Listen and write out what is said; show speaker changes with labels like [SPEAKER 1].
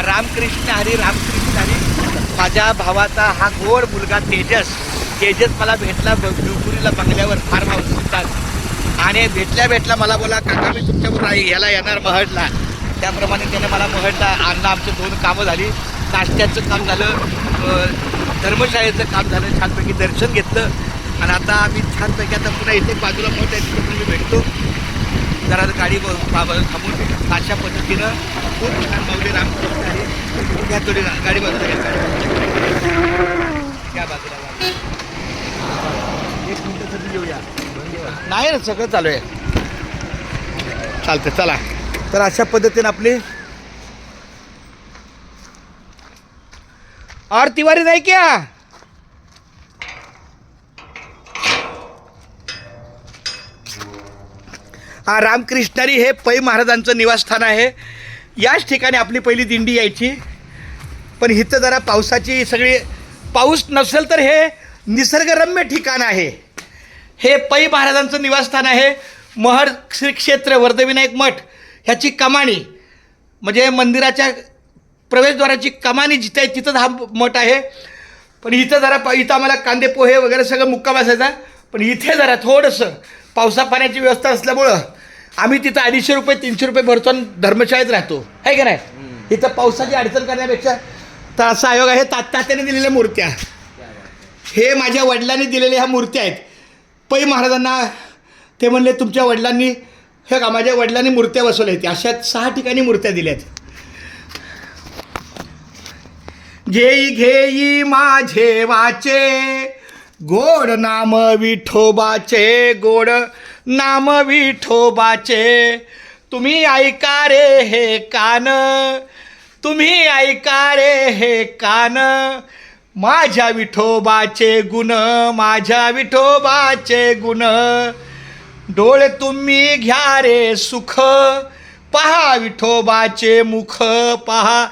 [SPEAKER 1] रामकृष्ण हरी रामकृष्ण हरी. माझ्या भावाचा हा गोड मुलगा तेजस मला भेटला देवपुरीला बंगल्यावर फार्म हाऊस सुद्धा. आणि भेटल्या मला बोला काका मी तुमच्याबरोबर याला येणार महडला. त्याप्रमाणे त्याने मला महडला आणलं. आमचं 2 कामं झाली. नाश्त्याचं काम झालं, धर्मशाळेचं काम झालं. छानपैकी दर्शन घेतलं आणि आता आम्ही छानपैकी आता पुन्हा इथे बाजूला मठ आहे तिथे मी भेटतो. जरा गाडी थांबून अशा पद्धतीनं खूप छान माऊली रामकृष्ण आहे. घ्या थोडी गाडी बाजूला घ्या बाजूला. एक मिनिटासाठी येऊया. नाही ना सगळं चालू आहे. चालतं चला. तर अशा पद्धतीनं आपली और तिवारी नाही क्या. हा रामकृष्णारी हे पै महाराजांचं निवासस्थान आहे. याच ठिकाणी आपली पहिली दिंडी यायची. पण इथं जरा पावसाची सगळी पाऊस नसेल तर हे निसर्गरम्य ठिकाण आहे. हे पै महाराजांचं निवासस्थान आहे. महड श्री क्षेत्र वर्धविनायक मठ ह्याची कमानी म्हणजे मंदिराच्या प्रवेशद्वाराची कमानी जिथे आहे तिथंच हा मठ आहे. पण इथं जरा इथं आम्हाला कांदे पोहे वगैरे सगळं मुक्काम असायचा. पण इथे जरा थोडंसं पावसा पाण्याची व्यवस्था असल्यामुळं आम्ही तिथं 250 रुपये 300 रुपये भरतो आणि धर्मशाळेत राहतो आहे का नाही. इथं पावसाची अडचण करण्यापेक्षा तर असा आयोग आहे. तात्याने दिलेल्या मूर्त्या हे माझ्या वडिलांनी दिलेल्या ह्या मूर्त्या आहेत. पै महाराजांना ते म्हणले तुमच्या वडिलांनी हे का माझ्या वडिलांनी मूर्त्या बसवल्या आहेत. अशा 6 ठिकाणी मूर्त्या दिल्यात. घेई घेई माझे वाचे गोड नाम विठोबाचे गोड नाम विठोबाचे. तुम्ही ऐका रे हे कान तुम्ही ऐका रे हे कान माझ्या विठोबाचे गुण माझ्या विठोबाचे गुण. डोळे तुम्ही घ्या रे सुख पहा विठोबाचे मुख पहा